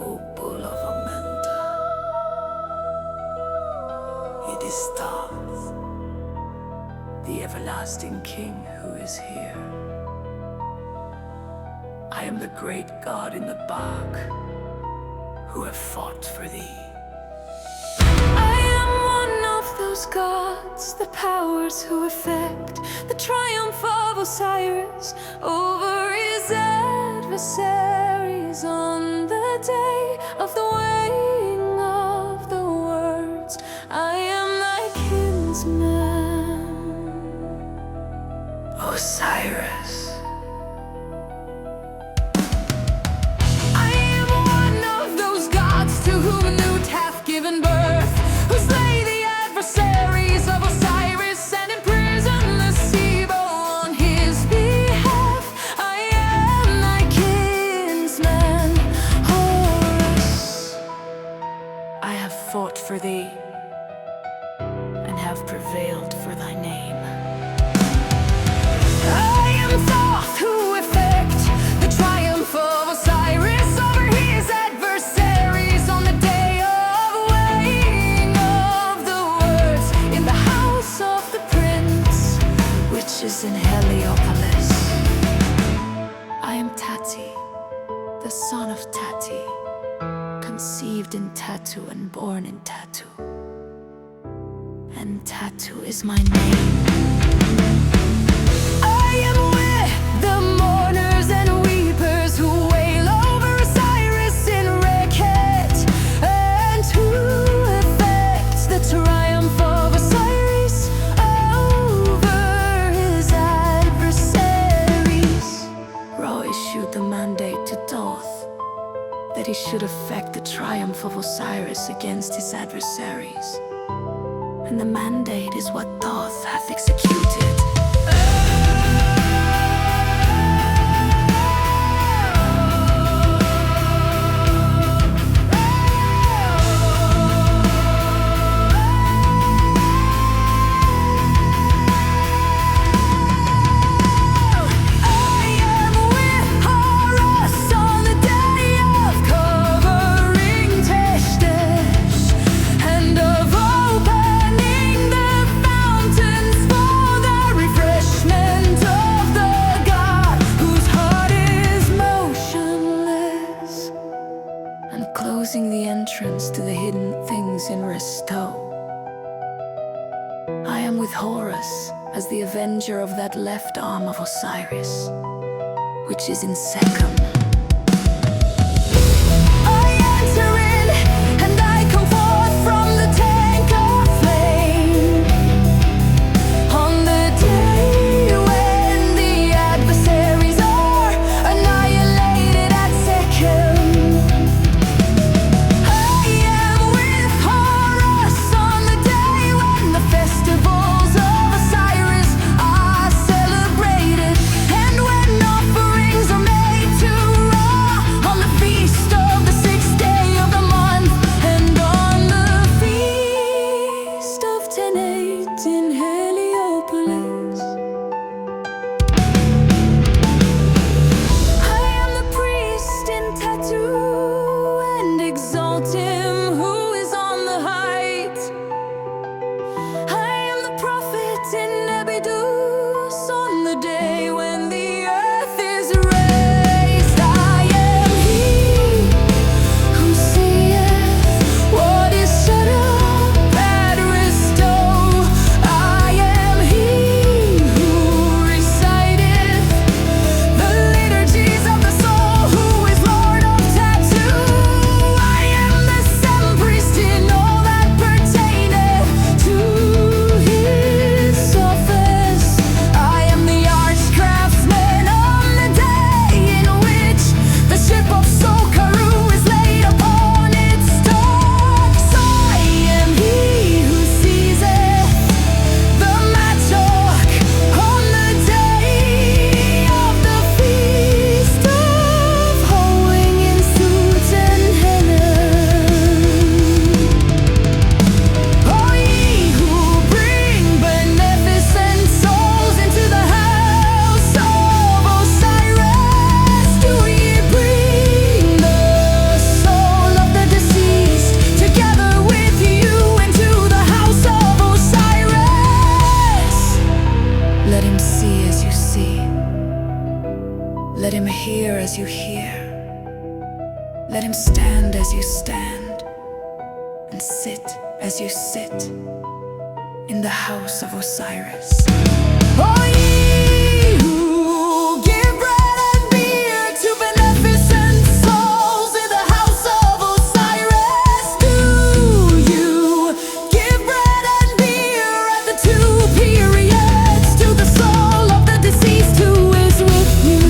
O bull of Amanda, it is Thoth, the everlasting king who is here. I am the great god in the bog, who have fought for thee. I am one of those gods, the powers who effect the triumph of Osiris over his adversaries on the day of the weighing of the words. I am thy kinsman, Osiris. I am one of those gods to whom Nut hath given birth, who slay the adversaries of Osiris and imprison the Sibo on his behalf. I am thy kinsman, Horus. I have fought for thee, and have prevailed for thy name. I am Thoth, who effect the triumph of Osiris over his adversaries on the day of weighing of the words in the house of the prince, Which is in Heliopolis. I am Tati, the son of Tati, Conceived in Tatu and born in Tatu. And Tatu is my name. I am with the mourners and weepers who wail over Osiris in Rekhet, and who effects the triumph of Osiris over his adversaries. Ra issued the mandate to Thoth that he should effect the triumph of Osiris against his adversaries. And the mandate is what Thoth hath executed. Closing the entrance to the hidden things in Resto. I am with Horus as the avenger of that left arm of Osiris, which is in Sekhem. I enter in, and I come forth from the tank of flame on the day when the adversaries are annihilated at Sekhem. Festivals of Osiris are celebrated, and when offerings are made to hear. Let him stand as you stand, and sit as you sit, in the house of Osiris. Oh, ye who give bread and beer to beneficent souls in the house of Osiris, do you give bread and beer at the two periods to the soul of the deceased who is with you?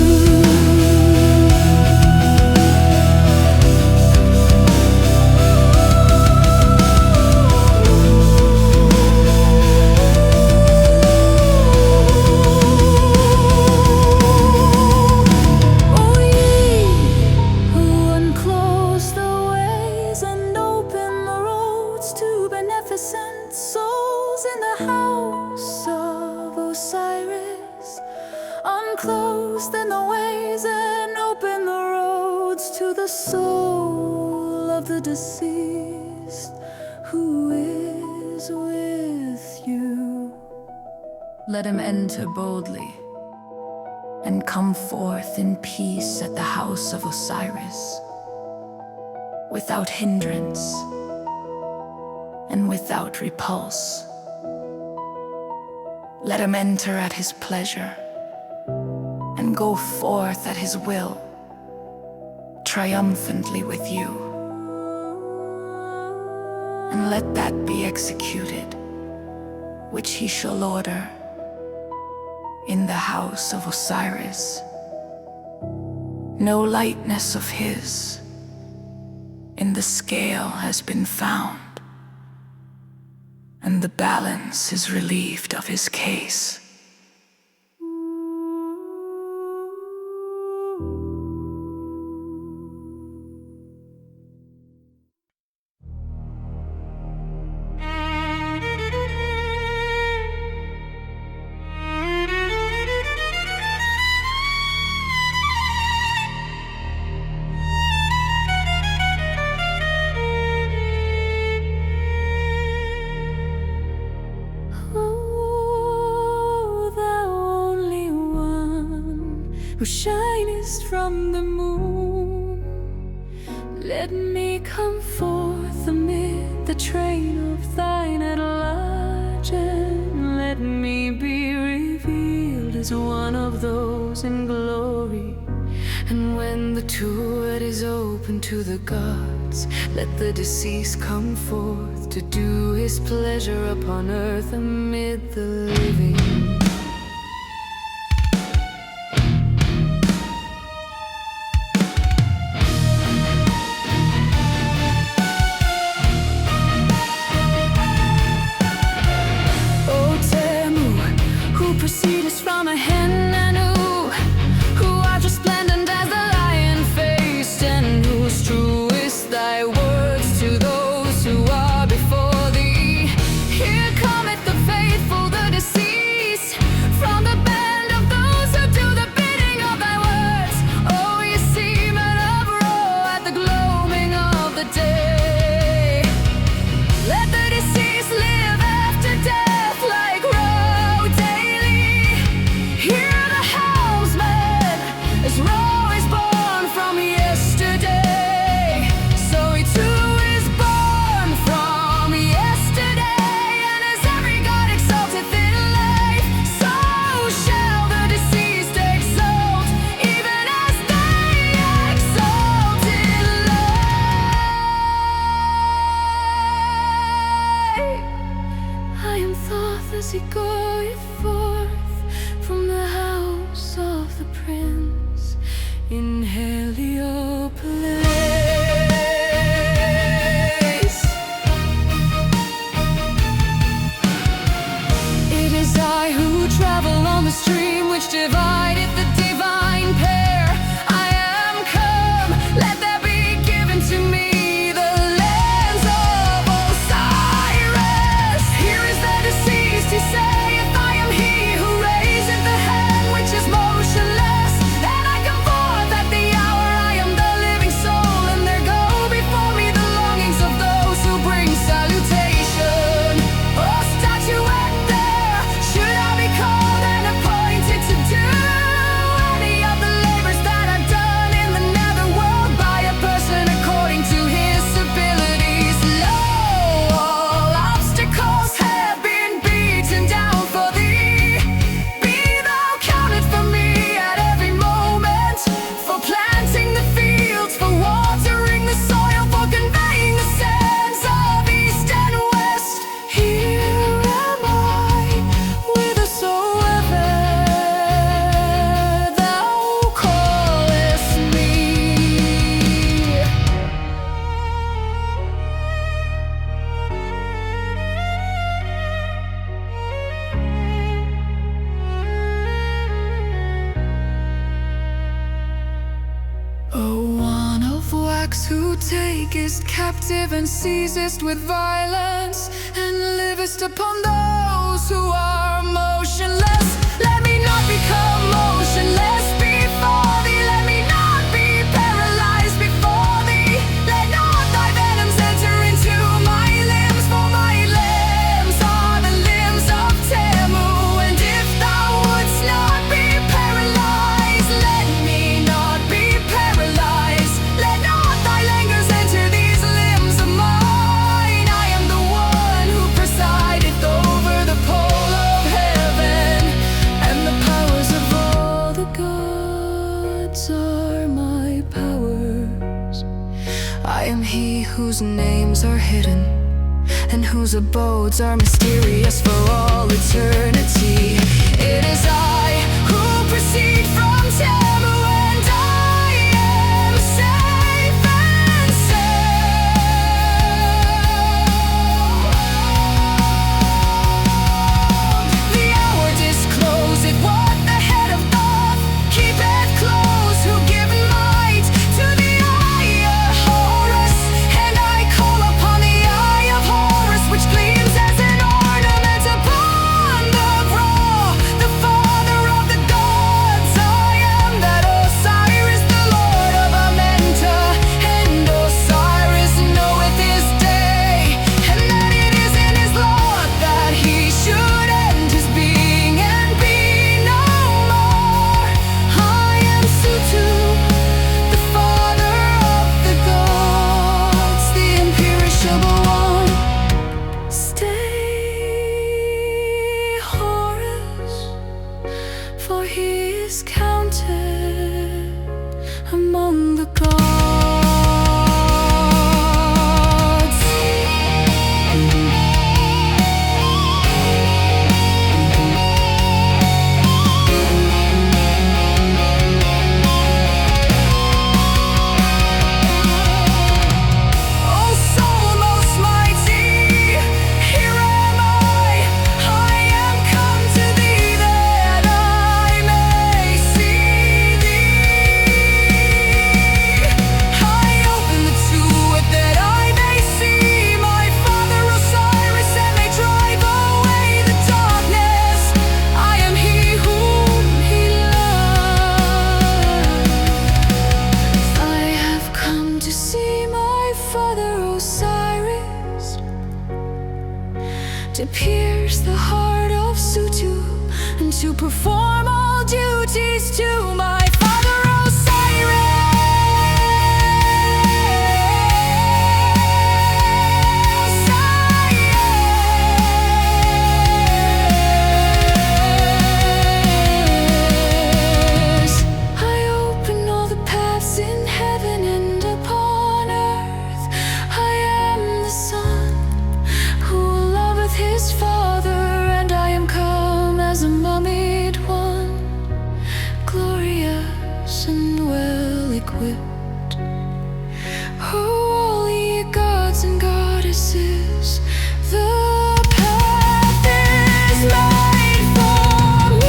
Souls in the house of Osiris, unclose then the ways and open the roads to the soul of the deceased who is with you. Let him enter boldly and come forth in peace at the house of Osiris, without hindrance and without repulse. Let him enter at his pleasure and go forth at his will, triumphantly with you. And let that be executed which he shall order in the house of Osiris. No lightness of his in the scale has been found, and the balance is relieved of his case. Who shinest from the moon, let me come forth amid the train of thine at large, and let me be revealed as one of those in glory. And when the tuat is open to the gods, let the deceased come forth to do his pleasure upon earth amid the living. Proceedest from a Renouf, who art resplendent as the lion-faced, and whose truest thy words to those who are before thee. Here cometh the faithful, the deceased. O one of wax, who takest captive and seizest with violence, and livest upon those who are motionless, let me not become motionless before thee. Let me not be paralyzed before thee. Let not thy venoms enter into my limbs, for my limbs are the limbs of Tamu. And if thou wouldst not be paralyzed, let me not be paralyzed. Let not thy languors enter these limbs of mine. I am the one who presideth over the pole of heaven, and the powers of all the gods are my powers. I am he whose names are hidden, and whose abodes are mysterious for all eternity. It is I who proceed from Tamu, and I am safe and sound. The hour discloseth what the head of doth keepeth close, who give might to the eye of Horus. And I call upon the eye of Horus, which gleams as an ornament upon the brow, the father of the gods. I am that Osiris, the lord of Amenta, and Osiris knoweth his day, and that it is in his lot that he should end his being and be no more. I am Sutu, the father of the gods, the imperishable one. Stay, Horus, for he is counted among the gods. O soul most mighty, here am I am come to thee that I may see thee. I open the tulip that I may see my father Osiris, and may drive away the darkness. I am he whom he loves. I have come to see my father Osiris, to pierce the heart of Sutu, and to perform all duties to my father Osiris. I open all the paths in heaven and upon earth. I am the son who loveth his father, and I am come as a mummied one, glorious and well equipped. Oh, all ye gods and goddesses, the path is made for me.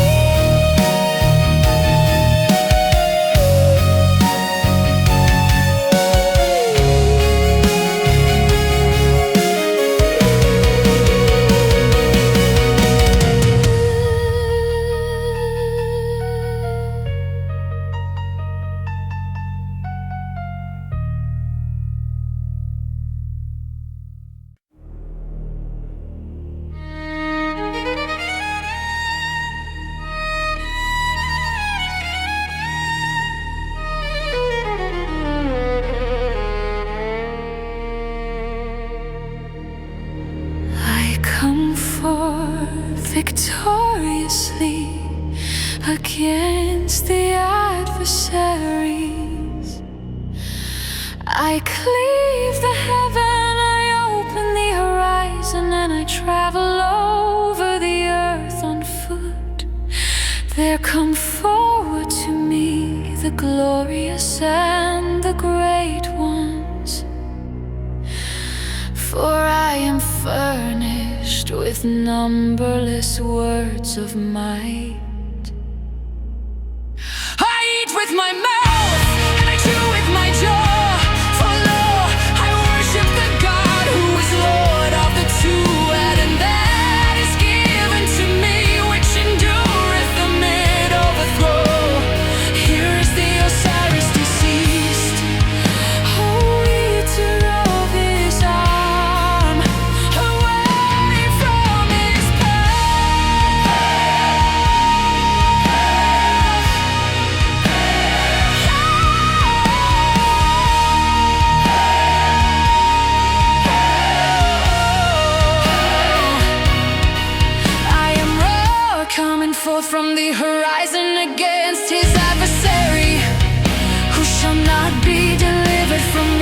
I come forth victoriously against the adversaries. I cleave the heaven, I open the horizon, and I travel over the earth on foot. There come forward to me the glorious and the great ones, for I am furnished with numberless words of might. I eat with my mouth, and I chew with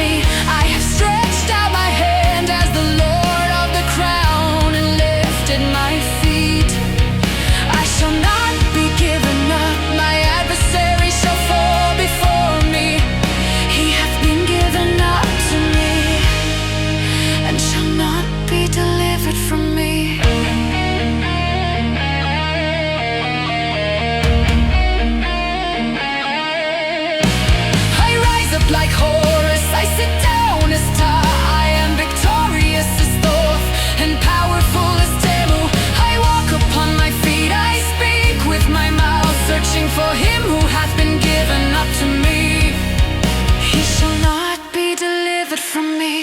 me. I have stretched out my hand as the Lord of the crown and lifted my feet. I shall not be given up, my adversary shall fall before me. He hath been given up to me and shall not be delivered from me. Like Horus, I sit down as Ta. I am victorious as Thoth and powerful as Temu. I walk upon my feet, I speak with my mouth, searching for him who hath been given up to me. He shall not be delivered from me.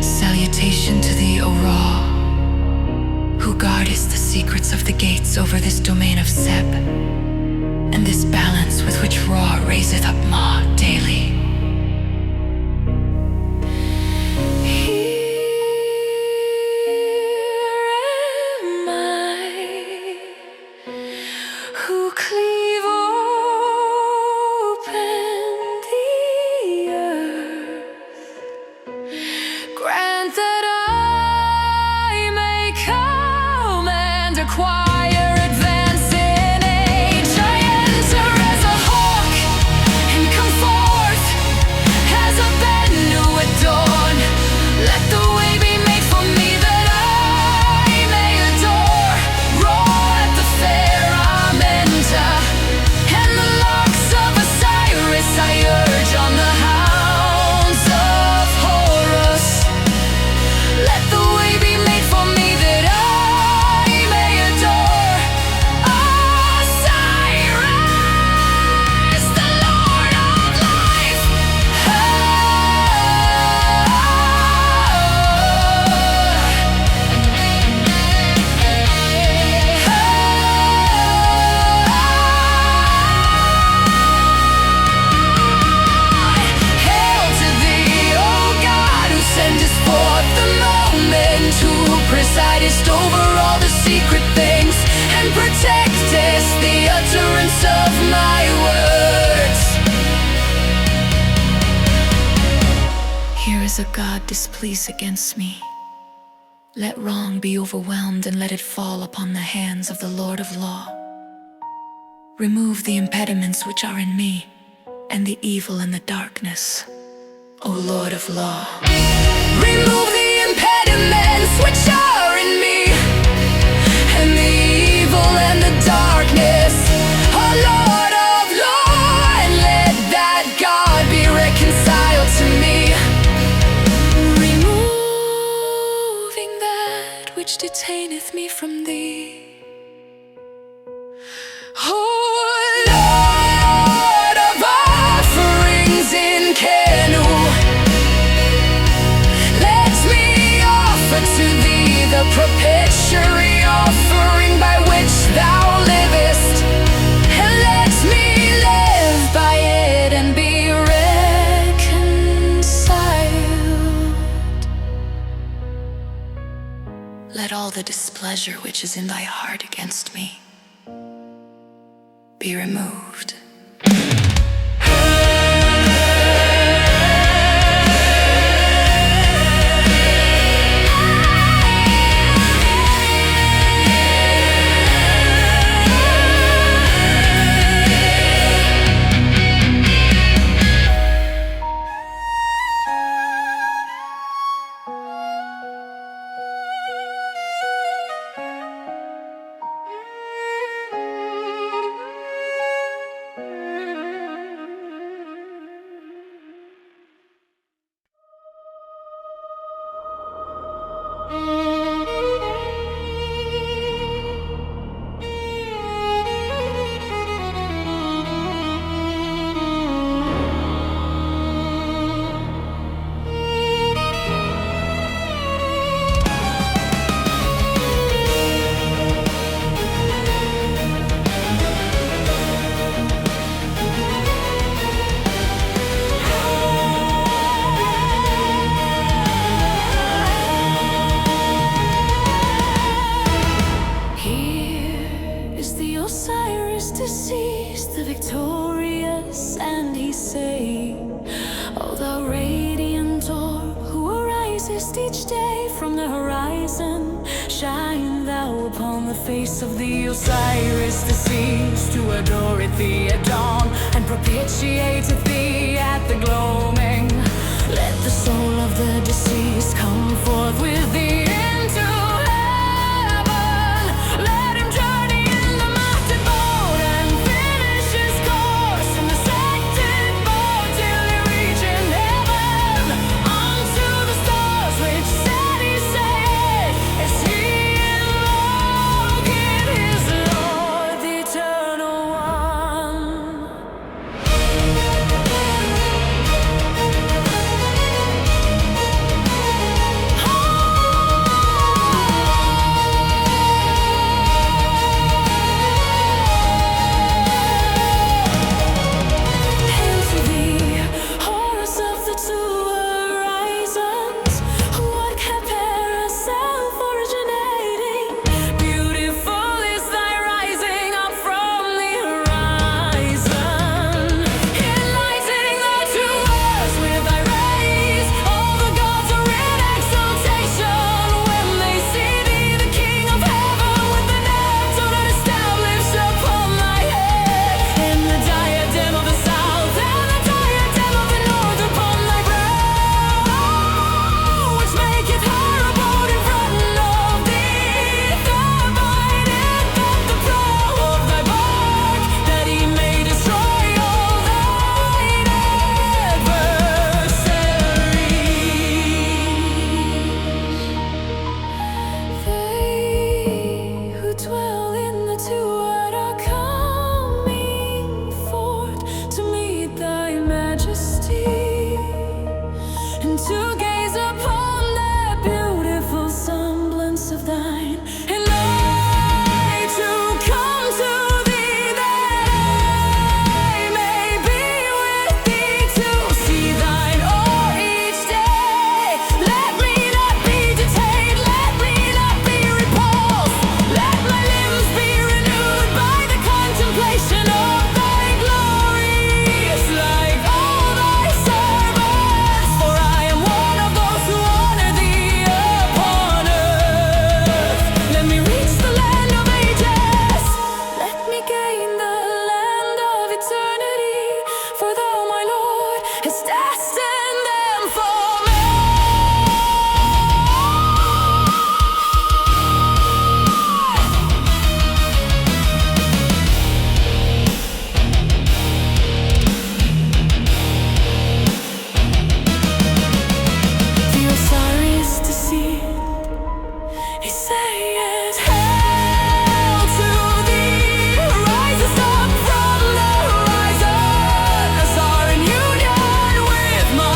Salutation to thee, O Ra, who guardest the secrets of the gates over this domain of Seb, and this balance with which Ra raiseth up Ma daily. Acquire advance in age. I enter as a hawk and come forth as a Bennu at dawn. Let the way be made for me that I may adore. Roar at the fair Amenta and the locks of Osiris I urge on the hounds of Horus. Let the way be made for me that I may adore Osiris, the Lord of life. Hail to thee, O God, who sendest forth the moment, who presidest over all the secret things and protectest the utterance of my words. Here is a God displeased against me. Let wrong be overwhelmed and let it fall upon the hands of the Lord of law. Remove the impediments which are in me and the evil and the darkness, O Lord of law. Remove the impediments which are in me and the evil and the darkness, O Lord of law, and let that God be reconciled to me. Removing that which detaineth me from thee, O Lord of offerings in Kenu. Let me offer to thee the propitiatory offering by which thou livest, and let me live by it and be reconciled. Let all the displeasure which is in thy heart against me be removed. from the horizon. Shine thou upon the face of the Osiris deceased, to adore it thee at dawn, and propitiate thee at the gloaming. Let the soul of the deceased come forth with thee into heaven. Let him journey in the mountain boat and finish his course in the second boat till he reach in heaven. Unto the stars which said he said, as he invoked his Lord, the Eternal One. Hail to thee, Horus of the two horizons. What kept Papyrus self-originating? Beautiful is thy rising up from the horizon, enlightening the two worlds with thy rays. All the gods are in exaltation when they see thee, the King of heaven, with the Neptune established upon thy head, and the diadem of the south and the diadem of the north upon thy brow, which maketh her abode in front of thee. Thou bindeth up the prow of thy bark, that he may destroy all thine adversaries. They who dwell in the two-word are coming forth to meet thy majesty, and to gaze upon that beautiful semblance of thine. And I to come to thee, that I may be with thee, to see thine o'er each day. Let me not be detained, let me not be repulsed. Let my limbs be renewed by the contemplation of thy glories, like all thy servants. For I am one of those who honor thee upon earth. Let me reach the land of ages, let me gain the land of eternity, for thou, my Lord, hast destined them for me. The Osiris deceived, he saith, hail to thee, risest up from the horizon, as are in union with my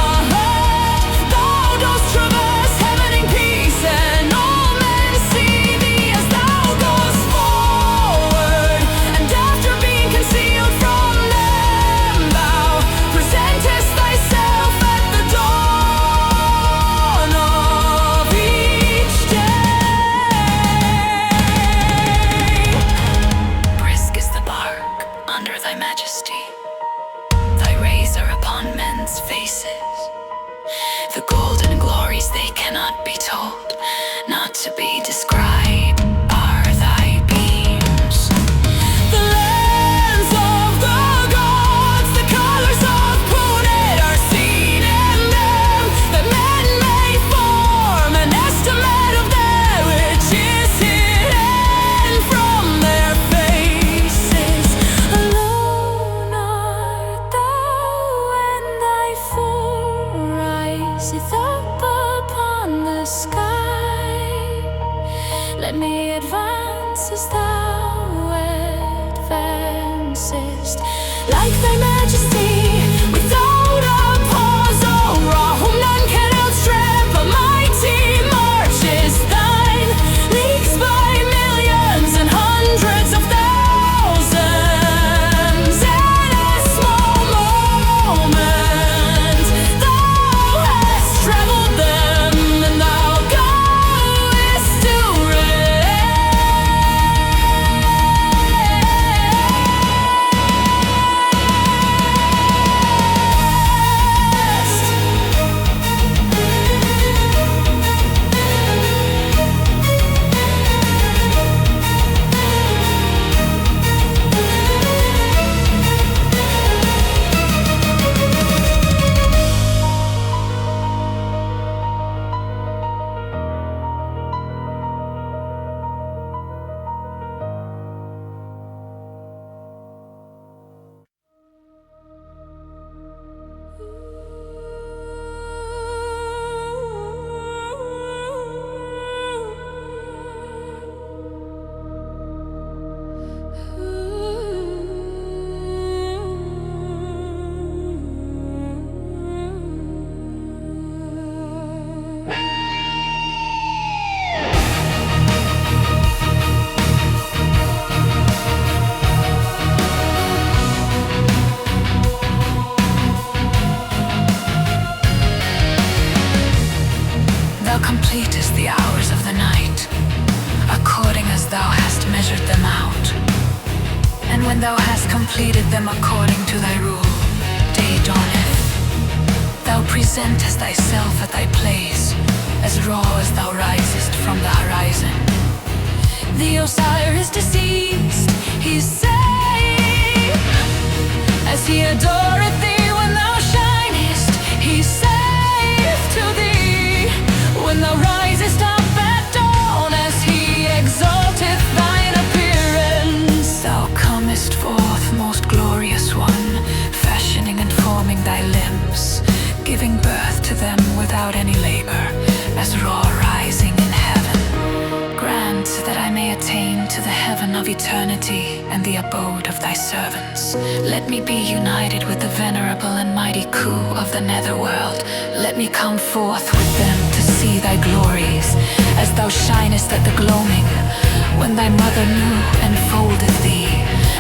complete as the hours of the night, according as thou hast measured them out. And when thou hast completed them according to thy rule, day dawneth. Thou presentest thyself at thy place, as raw as thou risest from the horizon. The Osiris deceased, he saith, as he adoreth thee when thou shinest, he saith to thee, when thou risest up at dawn, as he exalteth thine appearance. Thou comest forth, most glorious one, fashioning and forming thy limbs, giving birth to them without any labor, as raw rising in heaven. Grant that I may attain to the heaven of eternity and the abode of thy servants. Let me be united with the venerable and mighty Khu of the netherworld. Let me come forth with them to see thy glories, as thou shinest at the gloaming, when thy mother knew enfoldeth thee,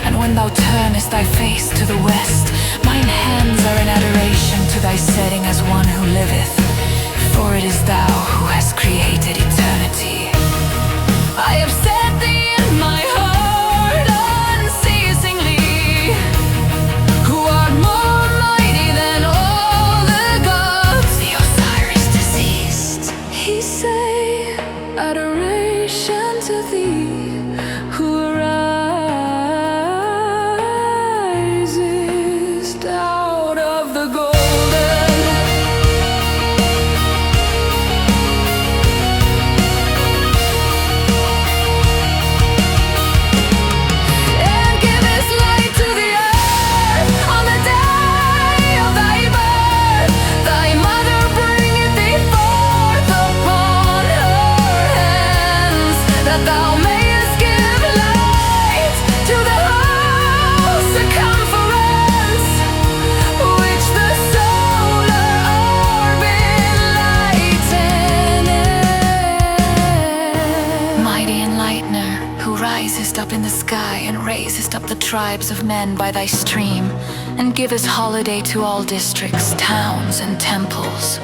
and when thou turnest thy face to the west. Mine hands are in adoration to thy setting as one who liveth, for it is thou who hast created eternity. I have set thee in my heart unceasingly, who art more mighty than all the gods. The Osiris deceased, he say, adoration to thee, who arisest out of the golden. Up in the sky and raisest up the tribes of men by thy stream, and givest holiday to all districts, towns, and temples,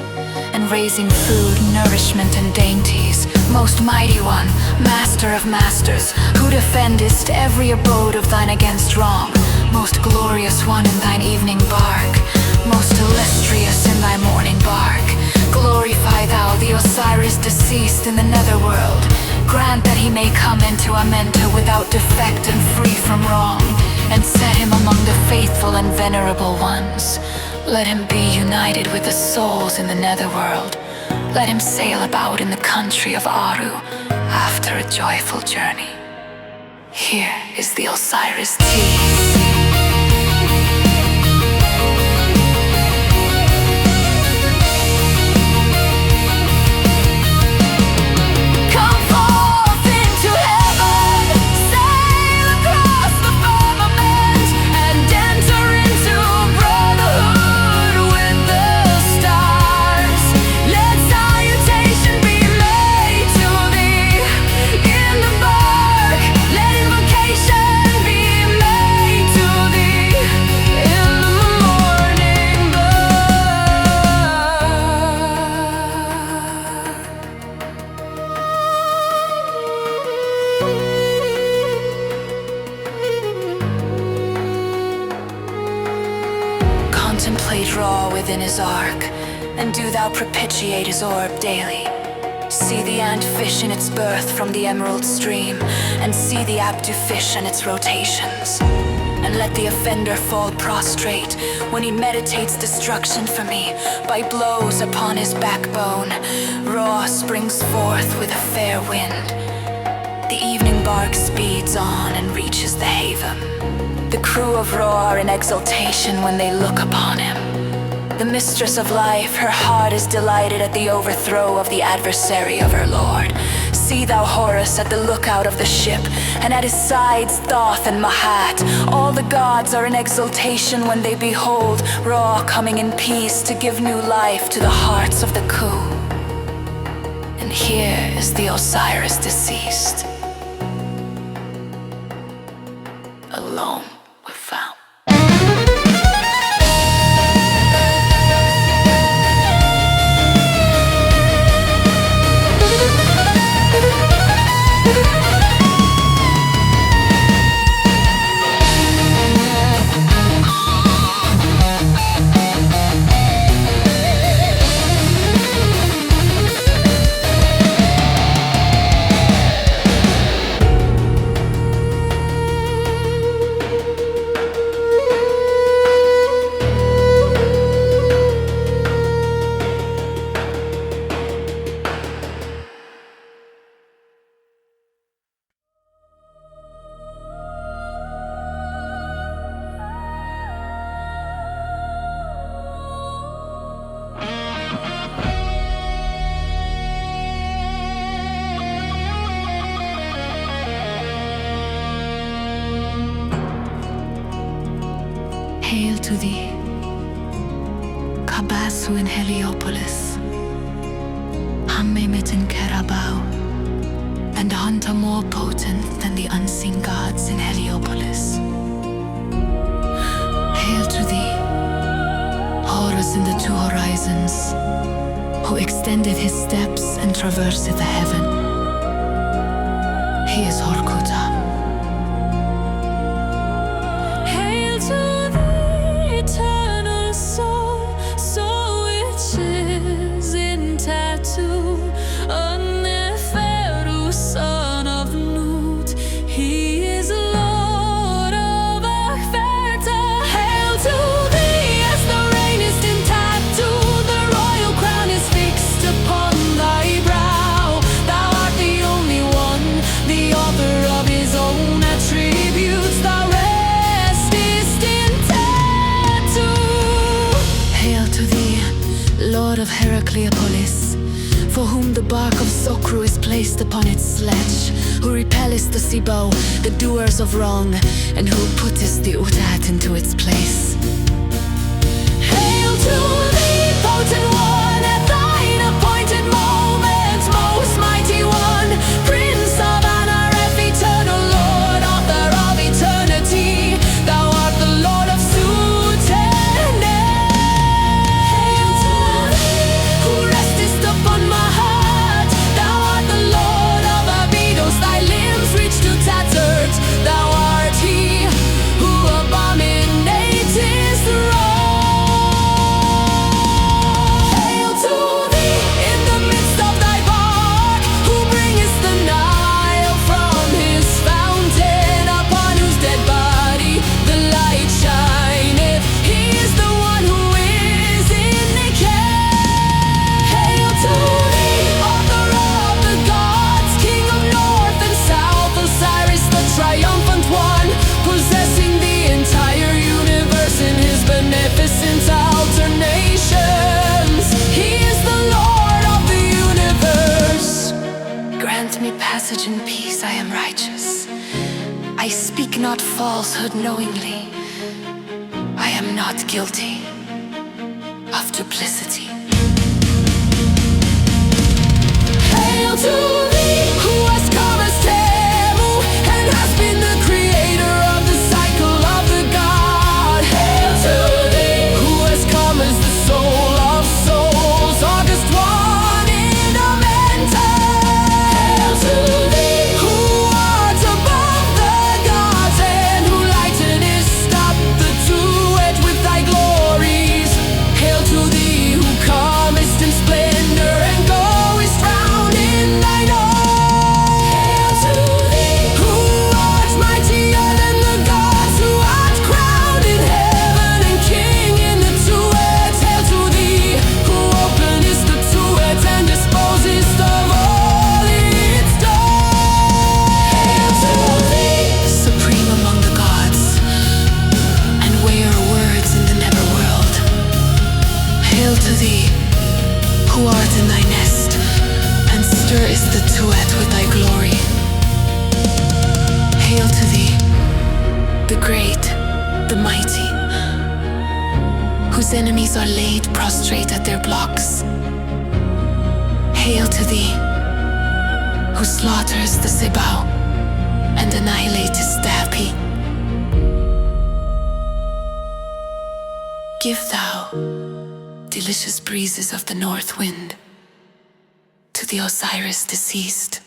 and raising food, nourishment, and dainties. Most mighty one, master of masters, who defendest every abode of thine against wrong. Most glorious one in thine evening bark, most illustrious in thy morning bark. Glorify thou the Osiris deceased in the netherworld. Grant that he may come into Amenta without defect and free from wrong, and set him among the faithful and venerable ones. Let him be united with the souls in the netherworld. Let him sail about in the country of Aru after a joyful journey. Here is the Osiris tea. Contemplate Ra within his ark, and do thou propitiate his orb daily. See the ant-fish in its birth from the emerald stream, and see the abdu-fish and its rotations. And let the offender fall prostrate when he meditates destruction for me. By blows upon his backbone, Ra springs forth with a fair wind. The evening bark speeds on and reaches the haven. The crew of Ra are in exultation when they look upon him. The mistress of life, her heart is delighted at the overthrow of the adversary of her lord. See thou Horus at the lookout of the ship, and at his sides Thoth and Mahat. All the gods are in exultation when they behold Ra coming in peace to give new life to the hearts of the Khu. And here is the Osiris deceased. Alone with found. to thee, Kabasu in Heliopolis, Hammemit in Kerabao, and a hunter more potent than the unseen gods in Heliopolis. Hail to thee, Horus in the two horizons, who extended his steps and traverseth the heaven. He is Horkuta. Hail to the eternal soul, so which is in tattoo, Neferu, son of Nut. He is Lord of Akhferta. Hail to thee, as the rain is in tattoo, the royal crown is fixed upon thy brow. Thou art the only one, the author of his own attributes. Thou restest in tattoo. Hail to thee, Lord of Heracleopolis, for whom the bark of Socru is placed upon its sledge, who repellest the Sibo, the doers of wrong, and who puttest the Utat into its place. Hail to thee, potent one, at thine appointed moment, most mighty one, Prince of Anareth, eternal Lord, author of eternity. Thou art the Lord of Sutene. Hail to thee, who restest upon my heart. Thou art the Lord of Abydos, thy limbs reach to tattered. Thou art he who abominates his throne. Hail to thee, in the midst of thy bark, who bringest the Nile from his fountain, upon whose dead body the light shineth. He is the one who is in decay. Hail to thee, author of the gods, King of north and south, Osiris the triumphant one, possessing the entire universe in his beneficent alternations. He is the Lord of the universe. Grant me passage in peace, I am righteous. I speak not falsehood knowingly. I am not guilty of duplicity. Hail to thee, who has come as Temu, and has been the creator of the cycle of the god. Hail to thee, who has come as the soul of souls, August 1 in Amenta. Hail to thee, who art above the gods, and who lightenest up the two-edge with thy glories. Hail to thee, who comest in splendor and goest round in thine own. Hail to thee, who art mightier than the gods, who art crowned in heaven and king in the two-edge. Hail to thee, who openest the two-edge and disposest of all its doors. Hail to thee, Supreme among the gods, and weigher words in the netherworld. Hail to thee, who art in thy nest, and stirrest the Tuat with thy glory. Hail to thee, the great, the mighty, whose enemies are laid prostrate at their blocks. Hail to thee, who slaughters the Sebao and annihilatest the happy. Give thou delicious breezes of the north wind to the Osiris deceased.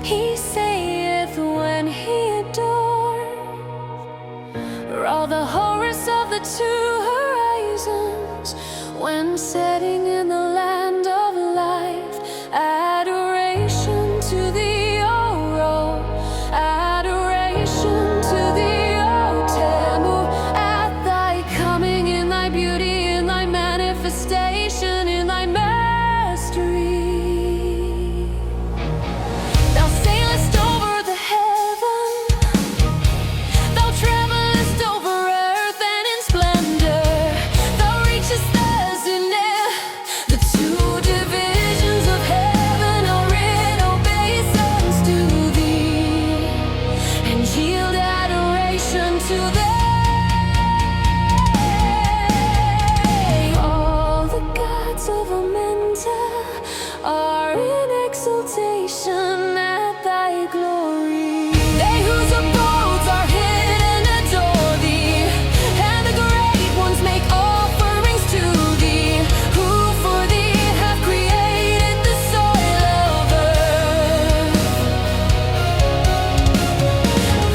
he saith when he adores all the horrors of the two horizons, when setting in the land of life. Adoration to thee, O Ro, adoration to thee, O Temu, at thy coming, in thy beauty, in thy manifestation, in thy mastery. Thou sailest over the heaven, thou travelest over earth, and in splendor thou reachest the zenith. The two divisions of heaven are in obeisance to thee, and yield adoration to thee. All the gods of Amenta are in exaltation at thy glory. They whose abodes are hidden adore thee, and the great ones make offerings to thee, who for thee have created the soil of earth.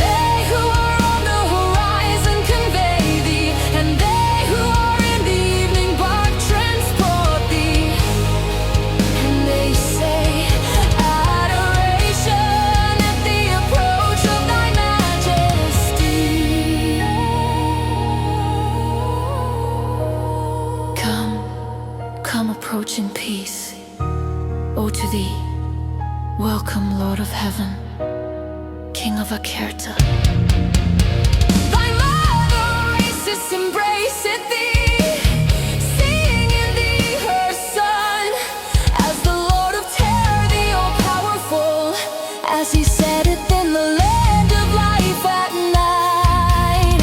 They who are on the horizon convey thee, and they who are in the evening bark transport thee. And they say, adoration at the approach of thy majesty. Come, approach in peace. O to thee, welcome, Lord of heaven, King of Akerta. Thy mother races embraceth thee, seeing in thee her son, as the Lord of terror, the all-powerful, as he setteth in the land of life at night.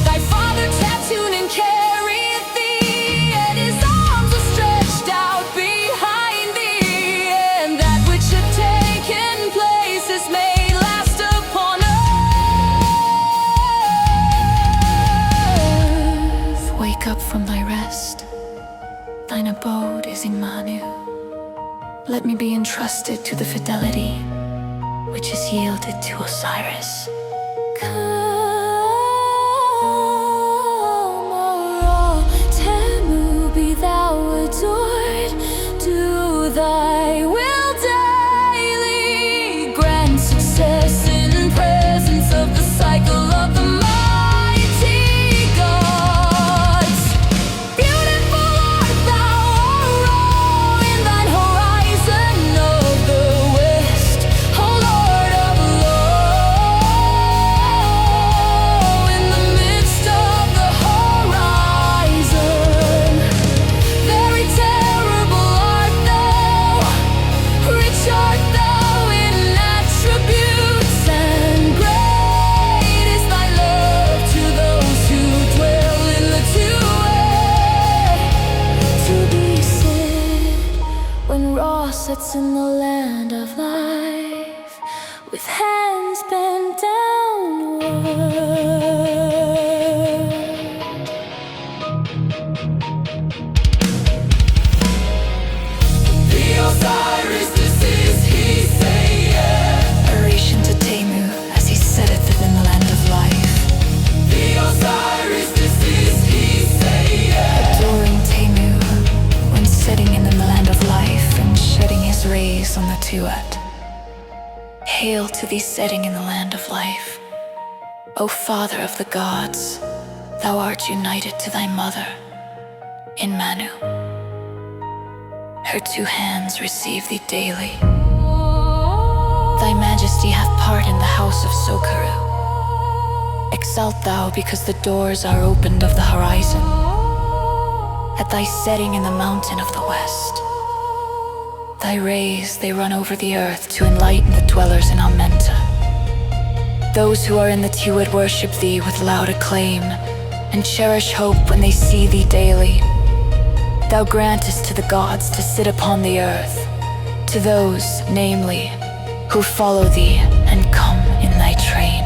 Thy father tattooed and carrieth thee, and his arms are stretched out behind thee, and that which had taken place is made last upon earth. Wake up from thy rest, thine abode is in Manu. Let me be entrusted to the fidelity which is yielded to Osiris. Come, O Ra, Temu, be thou adored. Do thy will daily, grant success in presence of the cycle of the mighty gods. Beautiful art thou, O Ra, in thine horizon of the west, O Lord of Lo, in the midst of the horizon. Very terrible art thou, rich art thou in attributes, and great is thy love to those who dwell in the two-way. To be said, when Ra sets in the land of life, with hands bent downward. The Osiris, this is he saith. Oration to Temu, as he setteth in the land of life. The Osiris, this is he saith. Adoring Temu, when setting in the land of life, and shedding his rays on the Tuat. Hail to thee setting in the land of life. O Father of the gods, thou art united to thy mother in Manu. Her two hands receive thee daily. Thy majesty hath part in the house of Sokaru. Exalt thou because the doors are opened of the horizon, at thy setting in the mountain of the west. Thy rays, they run over the earth to enlighten the dwellers in Amenta. Those who are in the Tuat worship thee with loud acclaim, and cherish hope when they see thee daily. Thou grantest to the gods to sit upon the earth, to those, namely, who follow thee and come in thy train.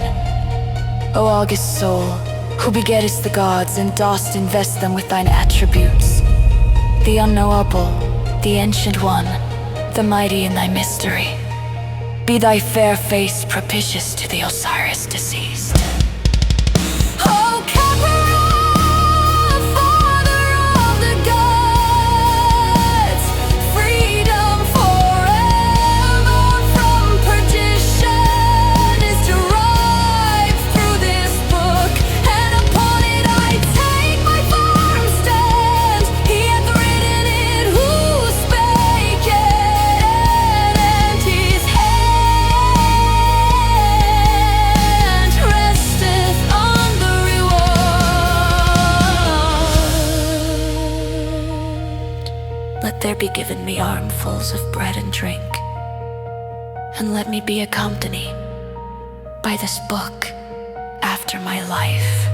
O august soul, who begettest the gods and dost invest them with thine attributes, the unknowable, the ancient one, the mighty in thy mystery. Be thy fair face propitious to the Osiris deceased. Oh, Papyrus, father of the gods, freedom forever from perdition is derived through this book, and upon it I take my firm stand. He hath written it who spake it, and his hand resteth on the reward. Let there be given me armfuls of bread and drink, and let me be accompanied by this book after my life.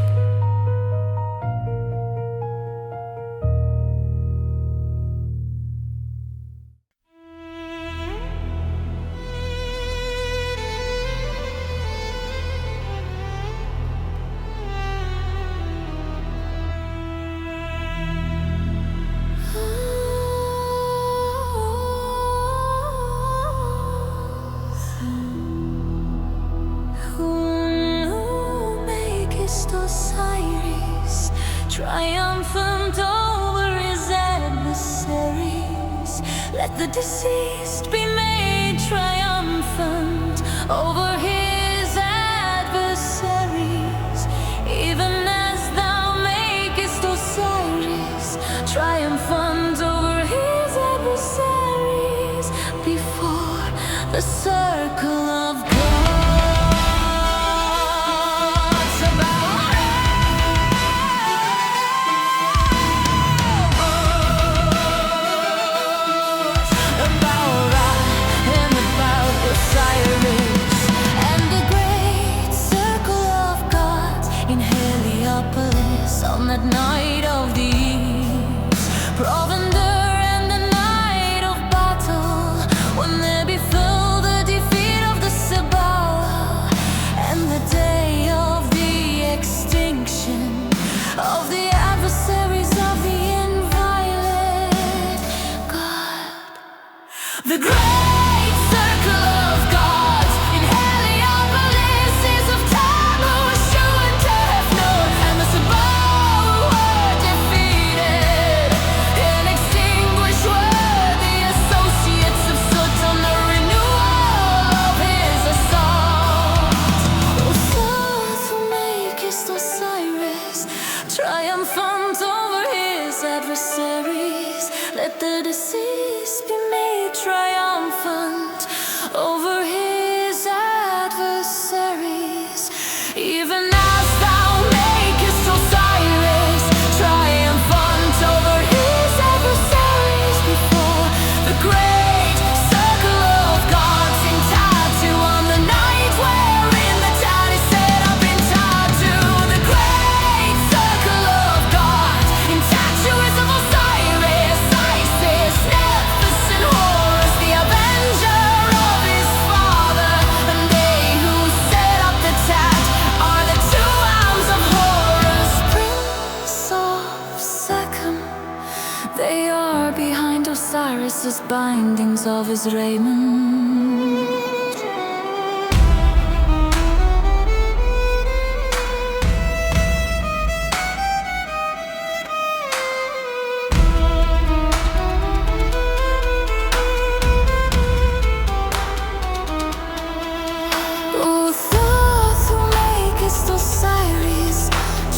Osiris, triumphant over his adversaries. Let the deceased be made triumphant over his adversaries, even as thou makest Osiris triumphant over his adversaries before the circle of God. On that night of the ease, provender and the night of battle, when there befell the defeat of the Sabbath, and the day of the extinction of the adversaries of the inviolate God. The great circle of gods in Heliopolis is of Tamu, Shu, and Tefnut, and the Sabbath triumphant over his adversaries. Let the deceased be made triumphant over his adversaries, even as thou makest Osiris triumphant over his adversaries before the great circle of gods in Tatu, on the night wherein the town is set up in Tatu. The great circle of gods in Tatu is of Osiris, Isis, Nephthys, and Horus, the avenger of his father. And they who set up the tat are the two arms of Horus, prince of Sechem. They are behind Osiris's bindings of his raiment. O Thoth, who makest Osiris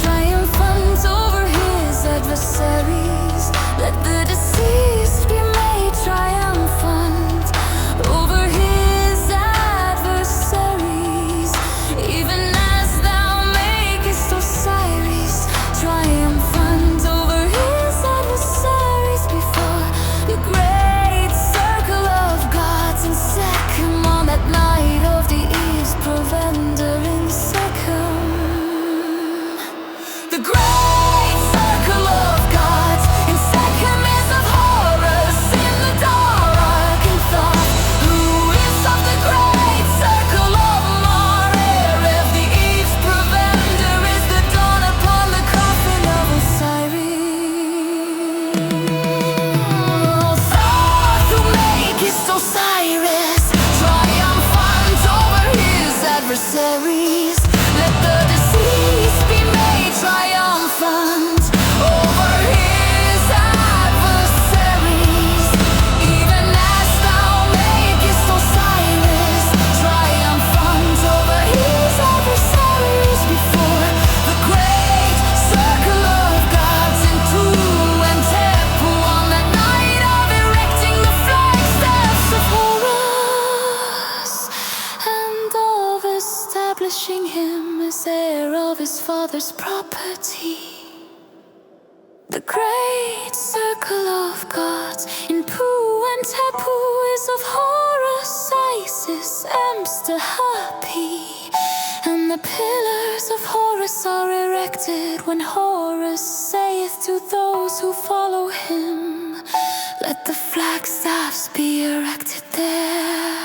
triumphant over his adversaries, let the deceased be made triumphant over establishing him as heir of his father's property. The great circle of gods in Pu and Tapu is of Horus, Isis, Amster, Hapi. And the pillars of Horus are erected when Horus saith to those who follow him, let the flagstaffs be erected there.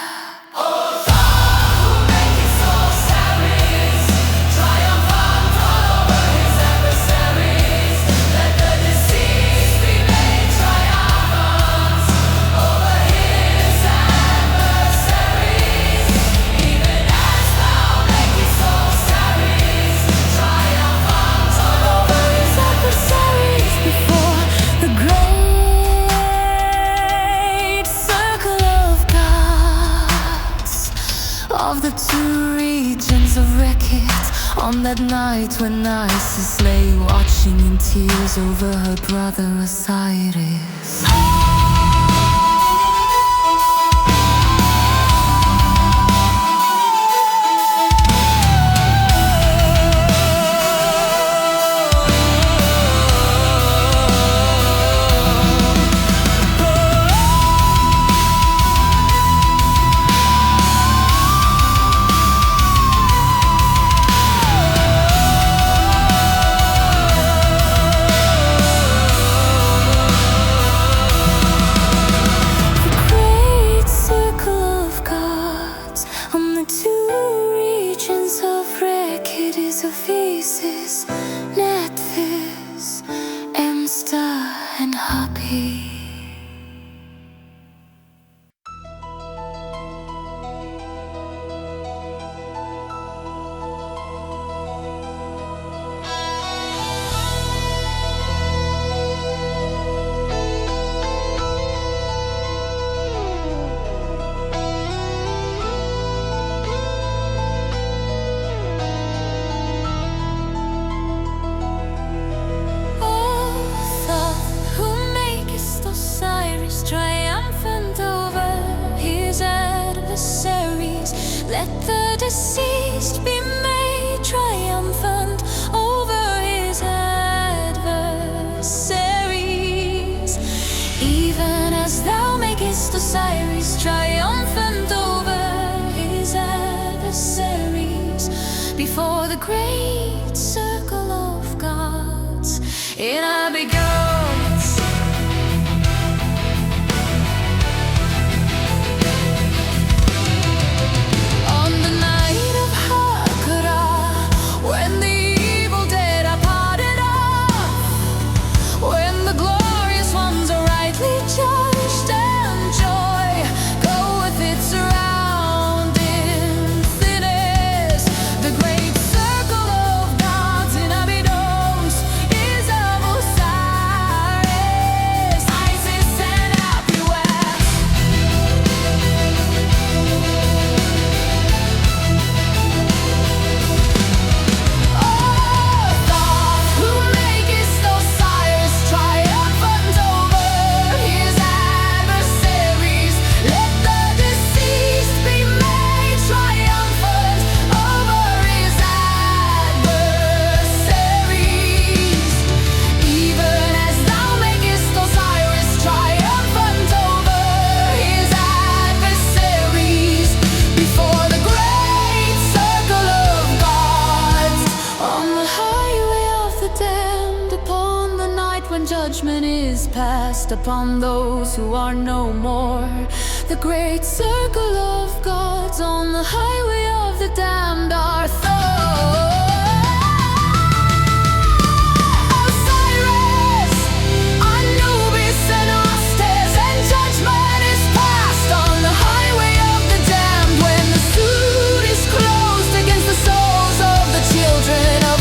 Of the two regions of wreckage, on that night when Isis lay watching in tears over her brother Osiris. And happy. Let the deceased be made triumphant over his adversaries, even as thou makest Osiris triumphant over his adversaries before the great circle of gods in our big gods. Judgment is passed upon those who are no more. The great circle of gods on the highway of the damned are Osiris, Anubis, and Ostes, and judgment is passed on the highway of the damned when the suit is closed against the souls of the children of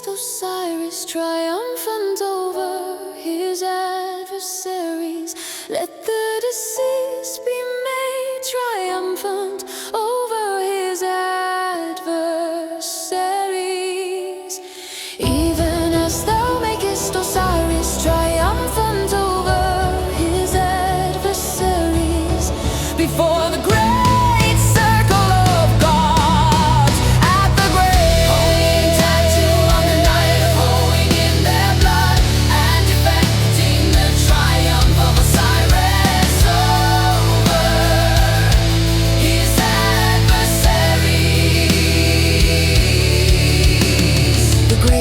Osiris triumphant over his adversaries. Let the deceased be made triumphant over his adversaries, even as thou makest Osiris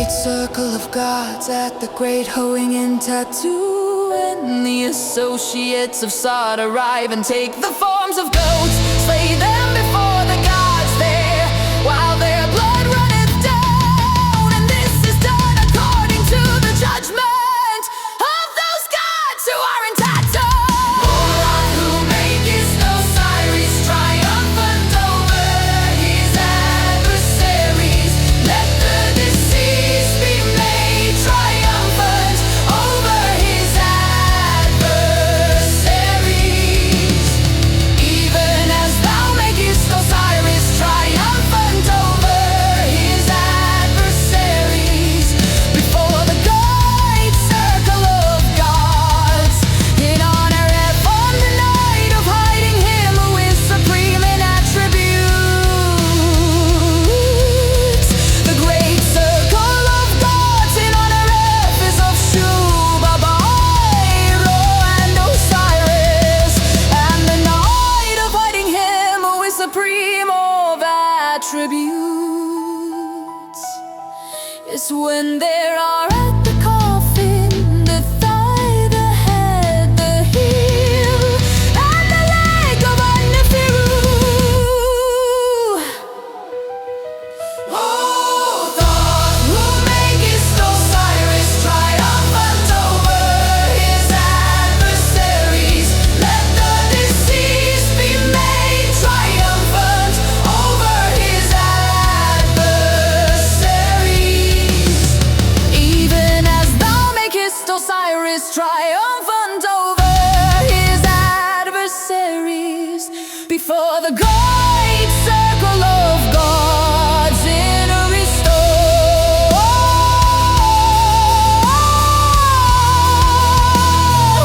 great circle of gods at the great hoeing-in tattoo, and the associates of Sod arrive and take the forms of goats, slay them before the gods there, while their blood runneth down. And this is done according to the judgment of those gods who are in tattoo. Moron, who makest Osiris triumphant over his adversaries, let the deceased be made triumphant over his adversaries. Even as thou makest Osiris triumphant over his adversaries, before the great circle of gods, in honor upon the night of hiding him who is supreme in attributes. The great circle of gods, in honor is of Shubabairo and Osiris, and the night of hiding him who is supreme of attributes is when there are at the coffin the thigh, the head, the heel, and the leg of Nefiru. O thought, who makest Osiris triumphant over his adversaries, let the deceased be made triumphant over his adversaries. Even as thou makest Osiris triumphant over his adversaries, before the great circle of gods in Aristo.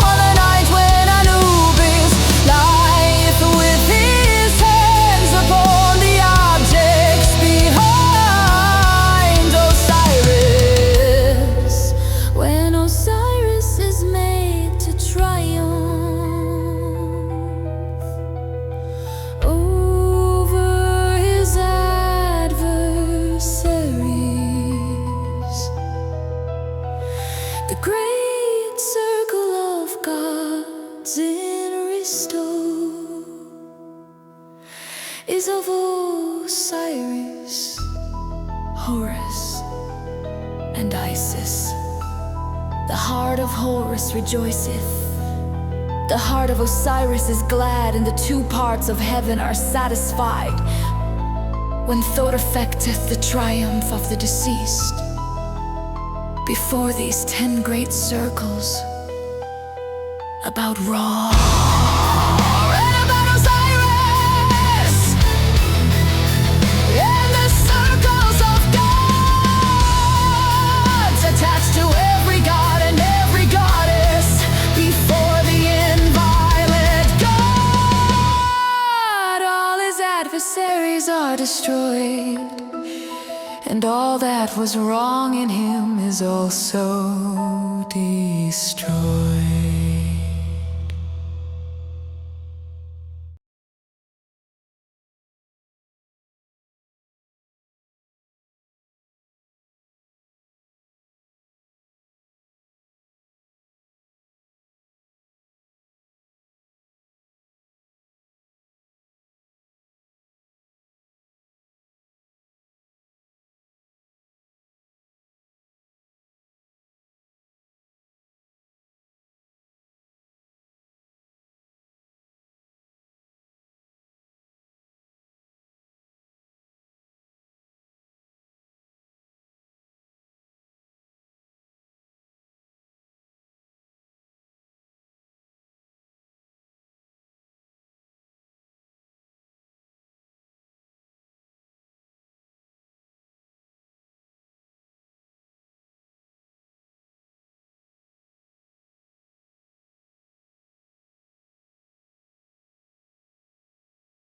On the night when Anubis lieth with his hands upon the objects behind Osiris, when Osiris is made to triumph over his adversaries. The great circle of gods in Aristo is of Osiris, Horus, and Isis. The heart of Horus rejoiceth, the heart of Osiris is glad, and the two parts of heaven are satisfied when thought affecteth the triumph of the deceased. Before these 10 great circles, about Ra and about Osiris, and the circles of gods attached to every god and every goddess, before the inviolate God, all his adversaries are destroyed, and all that was wrong in him is also destroyed.